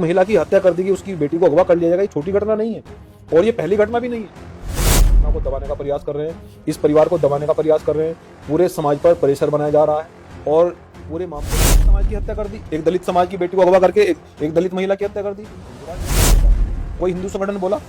महिला की हत्या कर दी कि उसकी बेटी को अगवा कर लिया जाएगा, ये छोटी घटना नहीं है और ये पहली घटना भी नहीं है। घटना को दबाने का प्रयास कर रहे हैं, इस परिवार को दबाने का प्रयास कर रहे हैं, पूरे समाज पर प्रेशर बनाया जा रहा है और पूरे मामले में समाज की हत्या कर दी, एक दलित समाज की बेटी को अगवा करके एक दलित महिला की हत्या कर दी। कोई हिंदू संगठन बोला,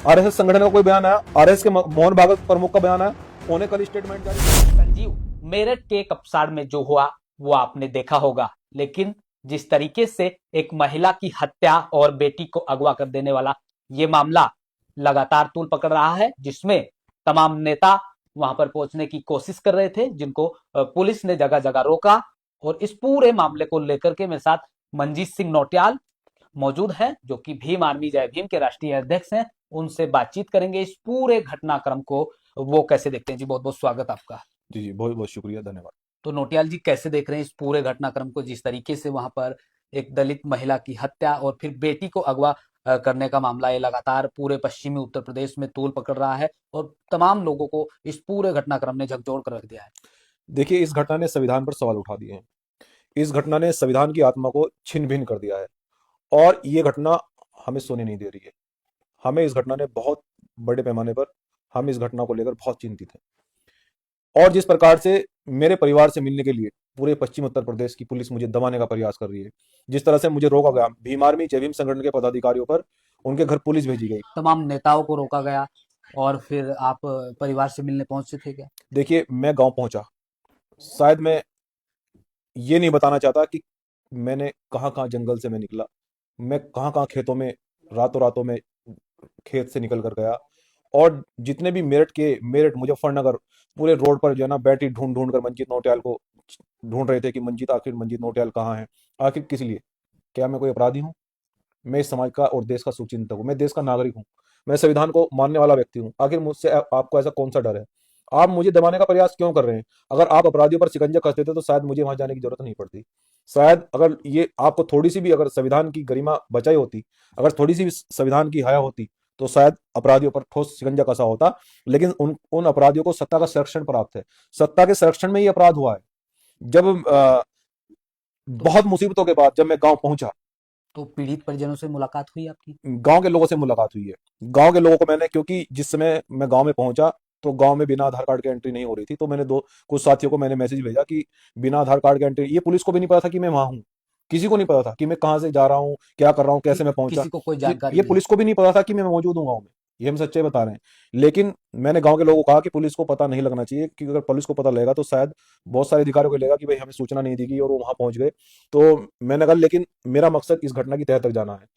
आरएसएस संगठन का कोई बयान आया, आरएसएस के मोहन भागवत प्रमुख का बयान आया, उन्होंने कल स्टेटमेंट जारी किया। संजीव, मेरठ के कपसाड़ में जो हुआ वो आपने देखा होगा, लेकिन जिस तरीके से एक महिला की हत्या और बेटी को अगवा कर देने वाला ये मामला लगातार तूल पकड़ रहा है, जिसमें तमाम नेता वहां पर पहुंचने की कोशिश कर रहे थे, जिनको पुलिस ने जगह जगह रोका। और इस पूरे मामले को लेकर के मेरे साथ मंजीत सिंह नौटियाल मौजूद है, जो कि भीम आर्मी जय भीम के राष्ट्रीय अध्यक्ष हैं। उनसे बातचीत करेंगे इस पूरे घटनाक्रम को वो कैसे देखते हैं। जी बहुत बहुत स्वागत आपका। जी बहुत बहुत शुक्रिया, धन्यवाद। तो नौटियाल जी, कैसे देख रहे हैं इस पूरे घटनाक्रम को, जिस तरीके से वहां पर एक दलित महिला की हत्या और फिर बेटी को अगवा करने का मामला ये लगातार पूरे पश्चिमी उत्तर प्रदेश में तूल पकड़ रहा है और तमाम लोगों को इस पूरे घटनाक्रम ने झकझोर कर रख दिया है। देखिए, इस घटना ने संविधान पर सवाल उठा दिए हैं, इस घटना ने संविधान की आत्मा को छिन्न भिन्न कर दिया है और ये घटना हमें सोने नहीं दे रही है। हमें इस घटना ने बहुत बड़े पैमाने पर, हम इस घटना को लेकर बहुत चिंतित हैं और जिस प्रकार से मेरे परिवार से मिलने के लिए पूरे पश्चिम उत्तर प्रदेश की पुलिस मुझे दबाने का प्रयास कर रही है, जिस तरह से मुझे रोका गया, भीम आर्मी जय भीम संगठन के पदाधिकारियों पर उनके घर पुलिस भेजी गई। तमाम नेताओं को रोका गया और फिर आप परिवार से मिलने पहुंचे थे क्या? देखिए, मैं गांव पहुंचा, शायद मैं ये नहीं बताना चाहता कि मैंने कहाँ कहाँ जंगल से मैं निकला, मैं कहाँ कहाँ खेतों में रातों रातों में खेत से निकल कर गया और जितने भी मेरठ मुजफ्फरनगर पूरे रोड पर जो है ना बैठी ढूंढ ढूंढ कर मंजीत नौटियाल को ढूंढ रहे थे कि आखिर मंजीत नौटियाल कहाँ है, आखिर किस लिए? क्या मैं कोई अपराधी हूँ? मैं इस समाज का और देश का शुभचिंतक हूँ, मैं देश का नागरिक हूँ, मैं संविधान को मानने वाला व्यक्ति हूँ। आखिर मुझसे आपको ऐसा कौन सा डर है? आप मुझे दबाने का प्रयास क्यों कर रहे हैं? अगर आप अपराधियों पर शिकंजा कसते थे तो शायद मुझे वहां जाने की जरूरत नहीं पड़ती। शायद अगर ये आपको थोड़ी सी भी अगर संविधान की गरिमा बचाई होती, अगर थोड़ी सी भी संविधान की हया होती, तो शायद अपराधियों पर ठोस शिकंजा कसा होता। लेकिन उन अपराधियों को सत्ता का संरक्षण प्राप्त है, सत्ता के संरक्षण में ये अपराध हुआ है। जब बहुत मुसीबतों के बाद जब मैं गांव पहुंचा, तो पीड़ित परिजनों से मुलाकात हुई आपकी? गांव के लोगों से मुलाकात हुई है। गांव के लोगों को मैंने, क्योंकि जिस समय मैं गांव में पहुंचा तो गांव में बिना आधार कार्ड के एंट्री नहीं हो रही थी, तो मैंने कुछ साथियों को मैंने मैसेज भेजा कि बिना आधार कार्ड के एंट्री। ये पुलिस को भी नहीं पता था कि मैं वहां हूँ, किसी को नहीं पता था कि मैं कहाँ से जा रहा हूँ, क्या कर रहा हूँ, कैसे मैं पहुंचा। किसी को कोई ये जानकारी ये नहीं? पुलिस को भी नहीं पता था कि मैं मौजूद हूँ गाँव में, ये हम सच्चे बता रहे हैं। लेकिन मैंने गांव के लोगों को कहा कि पुलिस को पता नहीं लगना चाहिए, क्योंकि अगर पुलिस को पता लगेगा तो शायद बहुत सारे अधिकारियों को लगेगा कि भाई हमें सूचना नहीं दी गई और वो वहां पहुंच गए। तो मैंने कहा लेकिन मेरा मकसद इस घटना की तह तक जाना है।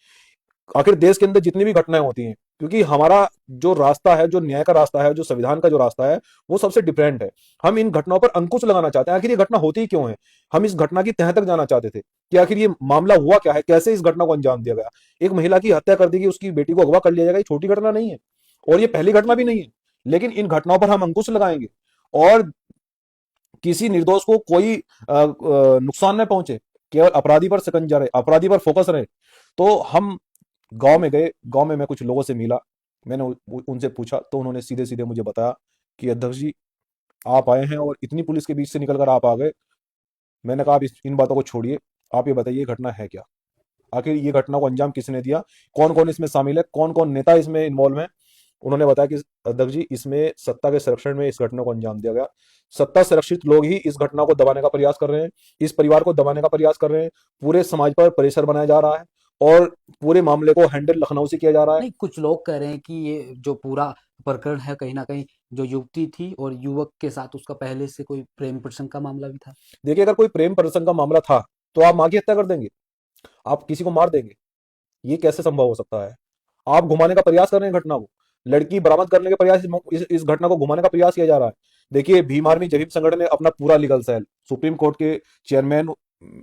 आखिर देश के अंदर जितनी भी घटनाएं होती हैं, क्योंकि हमारा जो रास्ता है, जो न्याय का रास्ता है, जो संविधान का जो रास्ता है, वो सबसे डिफरेंट है। हम इन घटनाओं पर अंकुश लगाना चाहते हैं, आखिर ये घटना होती क्यों है। हम इस घटना की तह तक जाना चाहते थे कि आखिर ये मामला हुआ क्या है, कैसे इस घटना को अंजाम दिया गया। एक महिला की हत्या कर दी कि उसकी बेटी को अगवा कर लिया जाएगा, ये छोटी घटना नहीं है और ये पहली घटना भी नहीं है। लेकिन इन घटनाओं पर हम अंकुश लगाएंगे और किसी निर्दोष को कोई नुकसान न पहुंचे, केवल अपराधी पर शिकंजा रहे, अपराधी पर फोकस रहे। तो हम गांव में गए, गांव में मैं कुछ लोगों से मिला, मैंने उनसे पूछा तो उन्होंने सीधे सीधे मुझे बताया कि अध्यक्ष जी, आप आए हैं और इतनी पुलिस के बीच से निकलकर आप आ गए। मैंने कहा आप इन बातों को छोड़िए, आप ये बताइए ये घटना है क्या, आखिर ये घटना को अंजाम किसने दिया, कौन कौन इसमें शामिल है, कौन कौन नेता इसमें इन्वॉल्व है। उन्होंने बताया कि अध्यक्ष जी, इसमें सत्ता के संरक्षण में इस घटना को अंजाम दिया गया। सत्ता संरक्षित लोग ही इस घटना को दबाने का प्रयास कर रहे हैं, इस परिवार को दबाने का प्रयास कर रहे हैं, पूरे समाज पर प्रेशर बनाया जा रहा है और पूरे मामले को हैंडल लखनऊ से किया जा रहा है। नहीं, कुछ लोग कह रहे हैं कि ये जो पूरा प्रकरण है, कहीं ना कहीं जो युवती थी और युवक के साथ उसका पहले से कोई प्रेम प्रसंग का मामला भी था। देखिए, अगर कोई प्रेम प्रसंग का मामला था तो आप मां की हत्या कर देंगे, आप किसी को मार देंगे, ये कैसे संभव हो सकता है? आप घुमाने का प्रयास कर रहे हैं घटना को, लड़की बरामद करने के प्रयास, इस घटना को घुमाने का प्रयास किया जा रहा है। देखिए, भीम आर्मी जय भीम संगठन ने अपना पूरा लीगल सेल, सुप्रीम कोर्ट के चेयरमैन,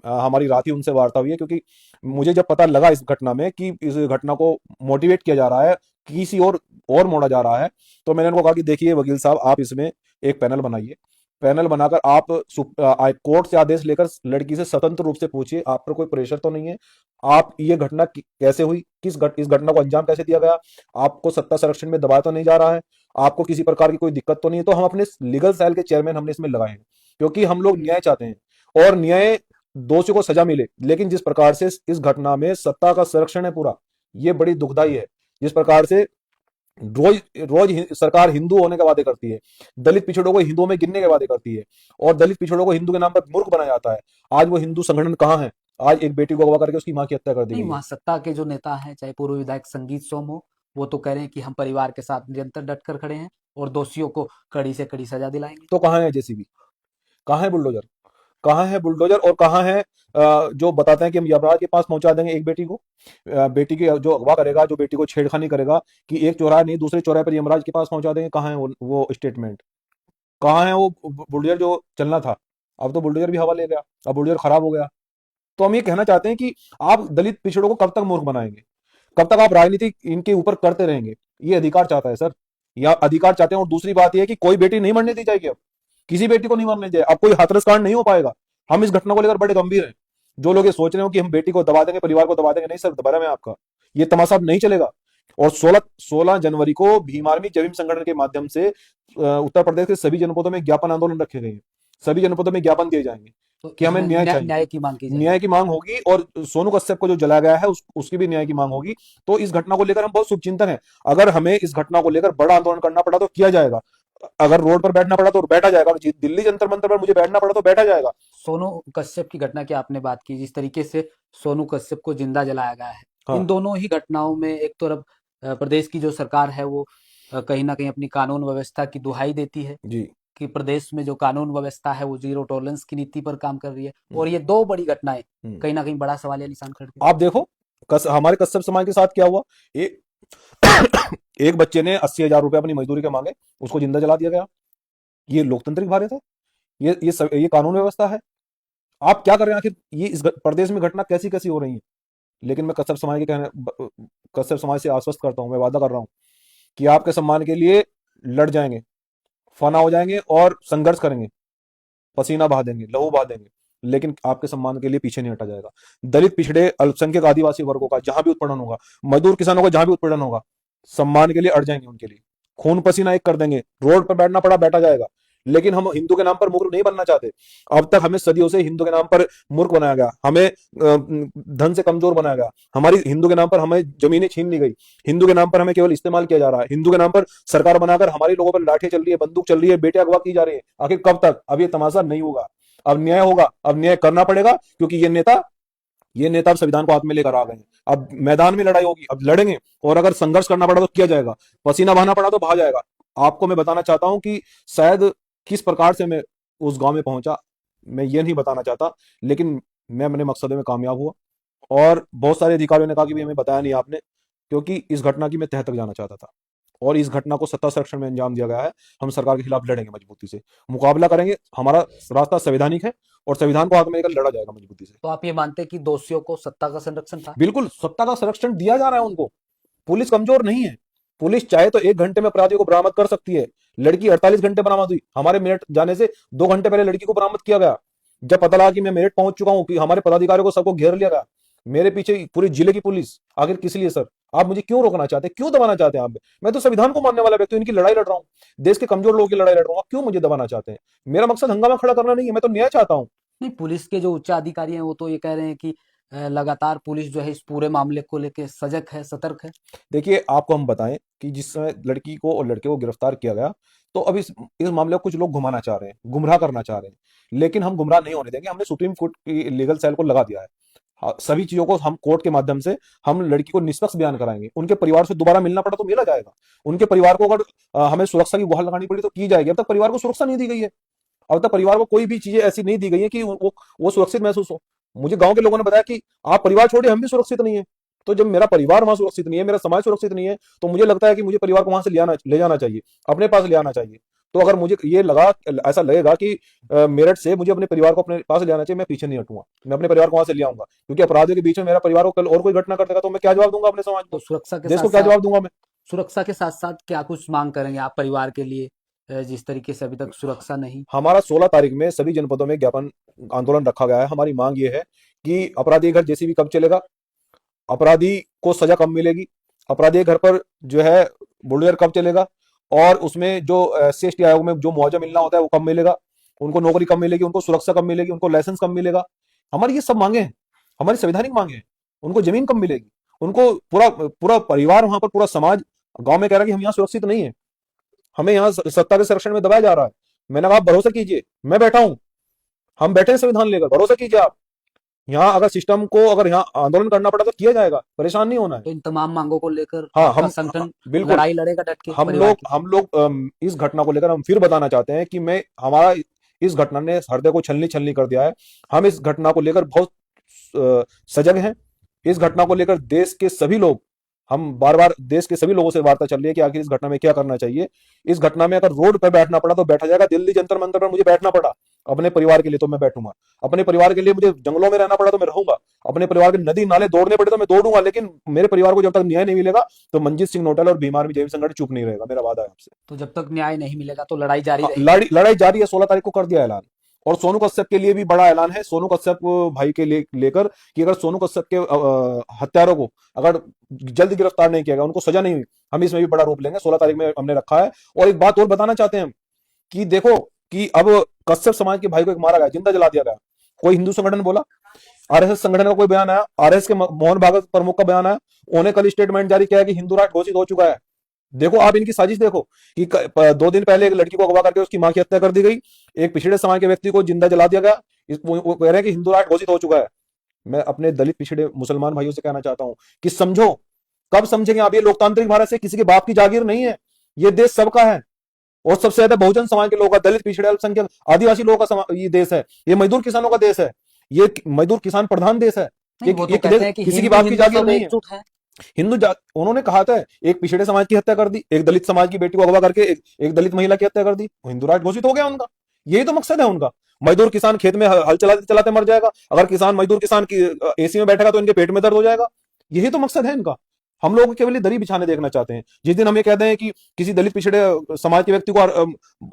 हमारी रात ही उनसे वार्ता हुई है, क्योंकि मुझे जब पता लगा इस घटना में कि इस घटना को मोटिवेट किया जा रहा है, किसी और मोड़ा जा रहा है, तो मैंने उनको कहा कि देखिए वकील साहब, आप इसमें एक पैनल बनाइए, पैनल बनाकर आप कोर्ट से आदेश लेकर लड़की से स्वतंत्र रूप से पूछिए, आप पर कोई प्रेशर तो नहीं है, आप ये घटना कैसे हुई, इस घटना को अंजाम कैसे दिया गया, आपको सत्ता संरक्षण में दबाया तो नहीं जा रहा है, आपको किसी प्रकार की कोई दिक्कत तो नहीं है। तो हम अपने लीगल सेल के चेयरमैन हमने इसमें लगाए हैं, क्योंकि हम लोग न्याय चाहते हैं और न्याय दोषियों को सजा मिले। लेकिन जिस प्रकार से इस घटना में सत्ता का संरक्षण है पूरा, ये बड़ी दुखदाई है। जिस प्रकार से रोज रोज सरकार हिंदू होने के वादे करती है, दलित पिछड़ों को हिंदुओं में गिनने के वादे करती है, और दलित पिछड़ों को हिंदू के नाम पर मूर्ख बनाया जाता है। आज वो हिंदू संगठन कहाँ है? आज एक बेटी को अगवा करके उसकी मां की हत्या कर दी नहीं, गई है। वहाँ सत्ता के जो नेता हैं, चाहे पूर्व विधायक संगीत सोम हो, वो तो कह रहे हैं कि हम परिवार के साथ निरंतर डट कर खड़े हैं और दोषियों को कड़ी से कड़ी सजा दिलाएंगे। तो कहाँ है जेसीबी? कहाँ है बुलडोजर? कहाँ है बुलडोजर? और कहाँ है जो बताते हैं कि हम यमराज के पास पहुंचा देंगे एक बेटी को? बेटी की जो अगवा करेगा, जो बेटी को छेड़खानी करेगा, कि एक चौराहा नहीं दूसरे चौराहे पर यमराज के पास पहुंचा देंगे? कहाँ है वो स्टेटमेंट? कहाँ है वो बुलडोजर जो चलना था? अब तो बुलडोजर भी हवा ले गया, अब बुलडोजर खराब हो गया। तो हम ये कहना चाहते हैं कि आप दलित पिछड़ों को कब तक मूर्ख बनाएंगे? कब तक आप राजनीति इनके ऊपर करते रहेंगे? ये अधिकार चाहता है सर, या अधिकार चाहते हैं। और दूसरी बात यह है कि कोई बेटी नहीं मरने दी जाएगी, अब किसी बेटी को नहीं मरने दिया। अब कोई हाथरस कांड नहीं हो पाएगा। हम इस घटना को लेकर बड़े गंभीर हैं। जो लोग ये सोच रहे हो कि हम बेटी को दबा देंगे, परिवार को दबा देंगे, नहीं सर, दोबारा मैं आपका ये तमाशा अब नहीं चलेगा। और 16 जनवरी को भीम आर्मी जय भीम संगठन के माध्यम से उत्तर प्रदेश के सभी जनपदों में ज्ञापन आंदोलन रखे गए हैं। सभी जनपदों में ज्ञापन दिए जाएंगे तो कि हमें इसमें न्याय चाहिए। न्याय की मांग की जाएगी। न्याय की मांग होगी, और सोनू कश्यप को जो जलाया गया है उसकी भी न्याय की मांग होगी। तो इस घटना को लेकर हम बहुत शुभचिंतन है। अगर हमें इस घटना को लेकर बड़ा आंदोलन करना पड़ा तो किया जाएगा। अगर रोड पर बैठना पड़ा तो बैठा जाएगा। अगर दिल्ली जंतर मंतर पर मुझे बैठना पड़ा तो बैठा जाएगा। सोनू कश्यप की घटना की आपने बात की, जिस तरीके से सोनू कश्यप को जिंदा जलाया गया है, इन हाँ दोनों ही घटनाओं में एक तरफ प्रदेश की जो सरकार है वो कहीं ना कहीं अपनी कानून व्यवस्था की दुहाई देती है जी। कि प्रदेश में जो कानून व्यवस्था है वो जीरो टॉलरेंस की नीति पर काम कर रही है, हम्म, और ये दो बड़ी घटनाएं हम्म। कहीं ना कहीं बड़ा सवालिया निशान खड़े आप देखो, हमारे कश्यप समाज के साथ क्या हुआ। एक एक बच्चे ने 80,000 रुपए अपनी मजदूरी के मांगे, उसको जिंदा जला दिया गया। ये लोकतांत्रिक भारत है? ये कानून व्यवस्था है? आप क्या कर रहे हैं आखिर? ये इस प्रदेश में घटना कैसी कैसी हो रही है। लेकिन मैं कश्यप समाज से आश्वस्त करता हूं, मैं वादा कर रहा हूं कि आपके सम्मान के लिए लड़ जाएंगे, फना हो जाएंगे और संघर्ष करेंगे, पसीना बहा देंगे, लहू बहा देंगे, लेकिन आपके सम्मान के लिए पीछे नहीं हटा जाएगा। दलित पिछड़े अल्पसंख्यक आदिवासी वर्गों का जहां भी उत्पीड़न होगा, मजदूर किसानों का जहां भी उत्पीड़न होगा, सम्मान के लिए अड़ जाएंगे, उनके लिए खून पसीना एक कर देंगे। रोड पर बैठना पड़ा बैठा जाएगा। लेकिन हम हिंदू के नाम पर मूर्ख नहीं बनना चाहते। अब तक हमें सदियों से हिंदू के नाम पर मूर्ख बनाया गया, हमें धन से कमजोर बनाया गया, हमारी हिंदू के नाम पर हमें जमीनें छीन ली गई, हिंदू के नाम पर हमें केवल इस्तेमाल किया जा रहा है, हिंदू के नाम पर सरकार बनाकर हमारे लोगों पर लाठियां चल रही है, बंदूक चल रही है, बेटे अगवा की जा रही है। आखिर कब तक? अब ये तमाशा नहीं होगा। अब न्याय होगा, अब न्याय करना पड़ेगा, क्योंकि ये नेता अब संविधान को हाथ में लेकर आ गए हैं। अब मैदान में लड़ाई होगी, अब लड़ेंगे, और अगर संघर्ष करना पड़ा तो किया जाएगा, पसीना बहाना पड़ा तो बहा जाएगा। आपको मैं बताना चाहता हूं कि शायद किस प्रकार से मैं उस गांव में पहुंचा, मैं ये नहीं बताना चाहता, लेकिन मैं अपने मकसद में कामयाब हुआ। और बहुत सारे अधिकारियों ने कहा कि भी हमें बताया नहीं आपने, क्योंकि इस घटना की मैं तह तक जाना चाहता था, और इस घटना को सत्ता संरक्षण में अंजाम दिया गया है। हम सरकार के खिलाफ लड़ेंगे, मजबूती से मुकाबला करेंगे। हमारा रास्ता संवैधानिक है, और संविधान को हाथ में लेकर लड़ा जाएगा मजबूती से। तो आप ये मानते हैं कि दोषियों को सत्ता का संरक्षण था? बिल्कुल, सत्ता का संरक्षण दिया जा रहा है उनको। पुलिस कमजोर नहीं है। पुलिस चाहे तो 1 घंटे में अपराधियों को बरामद कर सकती है। लड़की 48 घंटे बरामद हुई, हमारे मेरठ जाने से 2 घंटे पहले लड़की को बरामद किया गया। जब पता लगा कि मैं मेरठ पहुंच चुका हूं, कि हमारे पदाधिकारियों को सबको घेर लिया गया, मेरे पीछे पूरे जिले की पुलिस। आखिर किस लिए सर? आप मुझे क्यों रोकना चाहते हैं? क्यों दबाना चाहते हैं आप? मैं तो संविधान को मानने वाला व्यक्ति हूं, इनकी लड़ाई लड़ रहा हूं, देश के कमजोर लोगों की लड़ाई लड़ रहा हूं। आप क्यों मुझे दबाना चाहते हैं? मेरा मकसद हंगामा खड़ा करना नहीं है, मैं तो न्याय चाहता हूं। नहीं, पुलिस के जो उच्च अधिकारी हैं वो तो ये कह रहे हैं कि लगातार पुलिस जो है इस पूरे मामले को लेकर सजग है, सतर्क है। देखिए, आपको हम बताएं कि जिस समय लड़की को और लड़के को गिरफ्तार किया गया, तो अब इस मामले को कुछ लोग घुमाना चाह रहे हैं, गुमराह करना चाह रहे हैं, लेकिन हम गुमराह नहीं होने देंगे। हमने सुप्रीम कोर्ट की लीगल सेल को लगा दिया है। हाँ, सभी चीजों को हम कोर्ट के माध्यम से हम लड़की को निष्पक्ष बयान कराएंगे। उनके परिवार से दोबारा मिलना पड़ा तो मिला जाएगा। उनके परिवार को अगर हमें सुरक्षा की गुहार लगानी पड़ी तो की जाएगी। अब तक परिवार को सुरक्षा नहीं दी गई है। अब तक परिवार को कोई भी चीजें ऐसी नहीं दी गई है कि वो सुरक्षित महसूस हो। मुझे गांव के लोगों ने बताया कि आप परिवार छोड़िए, हम भी सुरक्षित नहीं है। तो जब मेरा परिवार वहां सुरक्षित नहीं है, मेरा समाज सुरक्षित नहीं है, तो मुझे लगता है कि मुझे परिवार को वहां से ले जाना चाहिए, अपने पास ले आना चाहिए। तो अगर मुझे ये ऐसा लगेगा कि मेरठ से मुझे अपने परिवार को अपने पास ले आना चाहिए, मैं पीछे नहीं हटूंगा, मैं अपने परिवार को वहां से ले आऊंगा। क्योंकि अपराधियों के बीच में मेरा परिवार को कल और कोई घटना कर देगा तो मैं क्या जवाब दूंगा अपने समाज तो को, देश को साथ क्या जवाब दूंगा मैं? सुरक्षा के साथ साथ क्या कुछ मांग करेंगे आप परिवार के लिए, जिस तरीके से अभी तक सुरक्षा नहीं? हमारा 16 तारीख में सभी जनपदों में ज्ञापन आंदोलन रखा गया है। हमारी मांग ये है कि अपराधी घर जैसी भी कब चलेगा, अपराधी को सजा कब मिलेगी, अपराधी के घर पर जो है बुलडोजर कब चलेगा, और उसमें जो SC/ST आयोग में जो मुआवजा मिलना होता है वो कब मिलेगा, उनको नौकरी कब मिलेगी, उनको सुरक्षा कब मिलेगी, उनको लाइसेंस कब मिलेगा, हमारी ये सब मांगे हैं, हमारी संवैधानिक मांगे हैं। उनको जमीन कब मिलेगी? उनको पूरा पूरा परिवार वहां पर, पूरा समाज गांव में कह रहा है कि हम यहाँ सुरक्षित नहीं है, हमें यहाँ सत्ता के संरक्षण में दबाया जा रहा है। मैंने कहा आप भरोसा कीजिए, मैं बैठा हूं, हम बैठे हैं संविधान लेकर, भरोसा कीजिए आप। यहाँ अगर सिस्टम को, अगर यहाँ आंदोलन करना पड़ा तो किया जाएगा, परेशान नहीं होना है। तो इन तमाम मांगों को लेकर हाँ आपका हम संगठन बिल्कुल, लड़ाई लड़ेगा डट के हम परिवार लोग की। हम लोग इस घटना को लेकर हम फिर बताना चाहते हैं कि मैं हमारा इस घटना ने हृदय को छलनी छलनी कर दिया है। हम इस घटना को लेकर बहुत सजग हैं। इस घटना को लेकर देश के सभी लोग, हम बार बार देश के सभी लोगों से वार्ता चल रही है कि आखिर इस घटना में क्या करना चाहिए। इस घटना में अगर रोड पर बैठना पड़ा तो बैठा जाएगा। दिल्ली जंतर मंतर पर मुझे बैठना पड़ा अपने परिवार के लिए तो मैं बैठूंगा, अपने परिवार के लिए मुझे जंगलों में रहना पड़ा तो मैं रहूंगा, अपने परिवार के नदी नाले दौड़ने पड़े तो मैं दौड़ूंगा, लेकिन मेरे परिवार को जब तक न्याय नहीं मिलेगा तो मंजीत सिंह नोटाल और भीम आर्मी जय संगठन चुप नहीं रहेगा, मेरा वादा है आपसे। तो जब तक न्याय नहीं मिलेगा तो लड़ाई जारी रहेगी। लड़ाई जारी है। 16 तारीख को कर दिया ऐलान। और सोनू कश्यप के लिए भी बड़ा ऐलान है, सोनू कश्यप भाई के लेकर कि अगर सोनू कश्यप के हत्यारों को अगर जल्द गिरफ्तार नहीं किया गया, उनको सजा नहीं हुई, हम इसमें भी बड़ा रूप लेंगे। 16 तारीख में हमने रखा है। और एक बात और बताना चाहते हैं हम कि देखो कि अब कश्यप समाज के भाई को एक मारा गया, जिंदा जला दिया गया। कोई हिंदू संगठन बोला, आरएसएस संगठन का कोई बयान आया, आरएसएस के मोहन भागवत प्रमुख का बयान आया, उन्होंने कल स्टेटमेंट जारी किया कि हिंदू राष्ट्र घोषित हो चुका है। देखो आप इनकी साजिश देखो कि 2 दिन पहले एक लड़की को अगवा करके उसकी मां की हत्या कर दी गई, एक पिछड़े समाज के व्यक्ति को जिंदा जला दिया गया। वो कह रहे हैं कि हिंदू राष्ट्र घोषित हो चुका है। मैं अपने दलित पिछड़े मुसलमान भाइयों से कहना चाहता हूं कि समझो, कब समझेंगे आप? ये लोकतांत्रिक भारत से किसी के बाप की जागीर नहीं है, ये देश सबका है। और सबसे ज्यादा बहुजन समाज के लोगों का, दलित पिछड़े अल्पसंख्यक आदिवासी लोगों का ये देश है। ये मजदूर किसानों का देश है, ये मजदूर किसान प्रधान देश है। नहीं, वो तो कहते हैं कि किसी की हिंदू बाप की हिंदू जागीर सब नहीं है। एकजुट है। उन्होंने कहा था एक पिछड़े समाज की हत्या कर दी, एक दलित समाज की बेटी को अगवा करके एक दलित महिला की हत्या कर दी, हिंदू राष्ट्र घोषित हो गया उनका। यही तो मकसद है उनका। मजदूर किसान खेत में हल चलाते चलाते मर जाएगा, अगर मजदूर किसान की एसी में बैठेगा तो इनके पेट में दर्द हो जाएगा। यही तो मकसद है इनका। हम लोग केवल ये दरी बिछाने देखना चाहते हैं। जिस दिन हम ये कहते हैं कि किसी दलित पिछड़े समाज के व्यक्ति को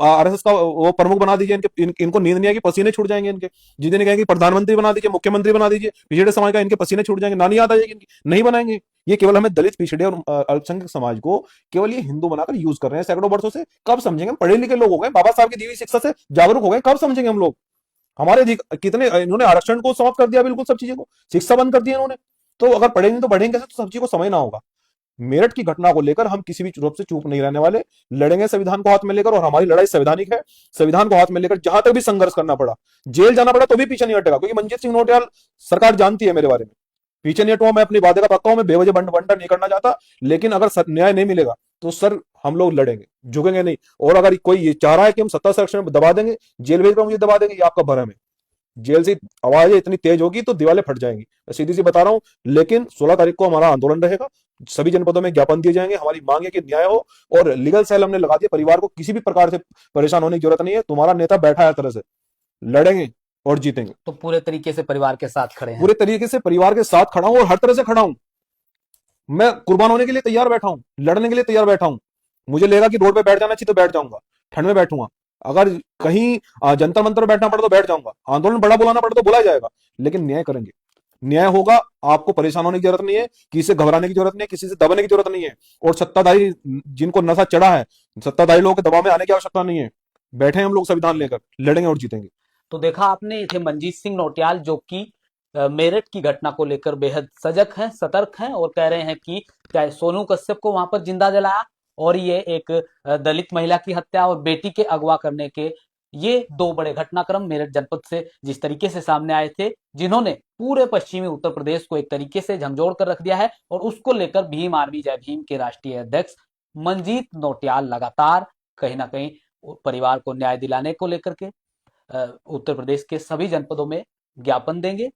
आरएसएस का वो प्रमुख बना दीजिए, इनको नींद नहीं आएगी, पसीने छूट जाएंगे इनके। जिस दिन कहेंगे प्रधानमंत्री बना दीजिए, मुख्यमंत्री बना दीजिए पिछड़े समाज का, इनके पसीने छूट जाएंगे, नानी याद आ जाएगी इनकी, नहीं बनाएंगे। ये केवल हमें दलित पिछड़े और अल्पसंख्यक समाज को केवल ये हिंदू बनाकर यूज कर रहे हैं सैकड़ों वर्षों से। कब समझेंगे? हम पढ़े लिखे लोग हो गए, बाबा साहब की दी हुई शिक्षा से जागरूक हो गए, कब समझेंगे हम लोग? हमारे कितने इन्होंने आरक्षण को समाप्त कर दिया, बिल्कुल सब चीजों को, शिक्षा बंद कर दी इन्होंने। तो अगर पढ़ेंगे तो बढ़ेंगे कैसे? तो सब चीज को समझना होगा। मेरठ की घटना को लेकर हम किसी भी रूप से चूप नहीं रहने वाले, लड़ेंगे संविधान को हाथ में लेकर। और हमारी लड़ाई संवैधानिक है। संविधान को हाथ में लेकर जहां तक भी संघर्ष करना पड़ा, जेल जाना पड़ा तो भी पीछे नहीं हटेगा, क्योंकि मंजीत सिंह नौटियाल सरकार जानती है मेरे बारे में। पीछे नहीं हटूंगा, मैं अपनी वादे का पक्का हूं, मैं बेवजह बंटन नहीं करना चाहता। लेकिन अगर न्याय नहीं मिलेगा तो सर हम लोग लड़ेंगे, झुकेंगे नहीं। और अगर कोई ये चाह रहा है कि हम सत्ता संरक्षण में दबा देंगे, जेल भेज कर मुझे दबा देंगे, ये आपका भरम है। जेल से आवाजें इतनी तेज होगी तो दीवारें फट जाएंगी, मैं सीधी सी बता रहा हूं। लेकिन 16 तारीख को हमारा आंदोलन रहेगा, सभी जनपदों में ज्ञापन दिए जाएंगे। हमारी मांग है कि न्याय हो, और लीगल सेल हमने लगा दिया। परिवार को किसी भी प्रकार से परेशान होने की जरूरत नहीं है। तुम्हारा नेता बैठा है, तरह से लड़ेंगे और जीतेंगे। तो पूरे तरीके से परिवार के साथ खड़े हैं। पूरे तरीके से परिवार के साथ खड़ा हूं और हर तरह से खड़ा हूं। मैं कुर्बान होने के लिए तैयार बैठा हूं, लड़ने के लिए तैयार बैठा हूं। मुझे लगेगा कि रोड पे बैठ जाना चाहिए तो बैठ जाऊंगा, ठंड में बैठूंगा। अगर कहीं जंतर मंतर में बैठना पड़ा तो बैठ जाऊंगा, आंदोलन बड़ा बुलाना पड़ा तो बुला जाएगा। लेकिन न्याय करेंगे, न्याय होगा। आपको परेशान होने की जरूरत नहीं है, किसी से घबराने की जरूरत नहीं है, किसी से दबने की जरूरत नहीं है। और सत्ताधारी जिनको नशा चढ़ा है, सत्ताधारी लोगों के दबाव में आने की आवश्यकता नहीं है। बैठे हम लोग संविधान लेकर, लड़ेंगे और जीतेंगे। तो देखा आपने, थे मंजीत सिंह नौटियाल, जो कि मेरठ की घटना को लेकर बेहद सजग हैं, सतर्क हैं, और कह रहे हैं कि चाहे सोनू कश्यप को वहां पर जिंदा जलाया, और ये एक दलित महिला की हत्या और बेटी के अगवा करने के ये 2 बड़े घटनाक्रम मेरठ जनपद से जिस तरीके से सामने आए थे, जिन्होंने पूरे पश्चिमी उत्तर प्रदेश को एक तरीके से झंझोड़ कर रख दिया है। और उसको लेकर भीम आर्मी जय भीम के राष्ट्रीय अध्यक्ष मंजीत नौटियाल लगातार कहीं ना कहीं परिवार को न्याय दिलाने को लेकर के उत्तर प्रदेश के सभी जनपदों में ज्ञापन देंगे।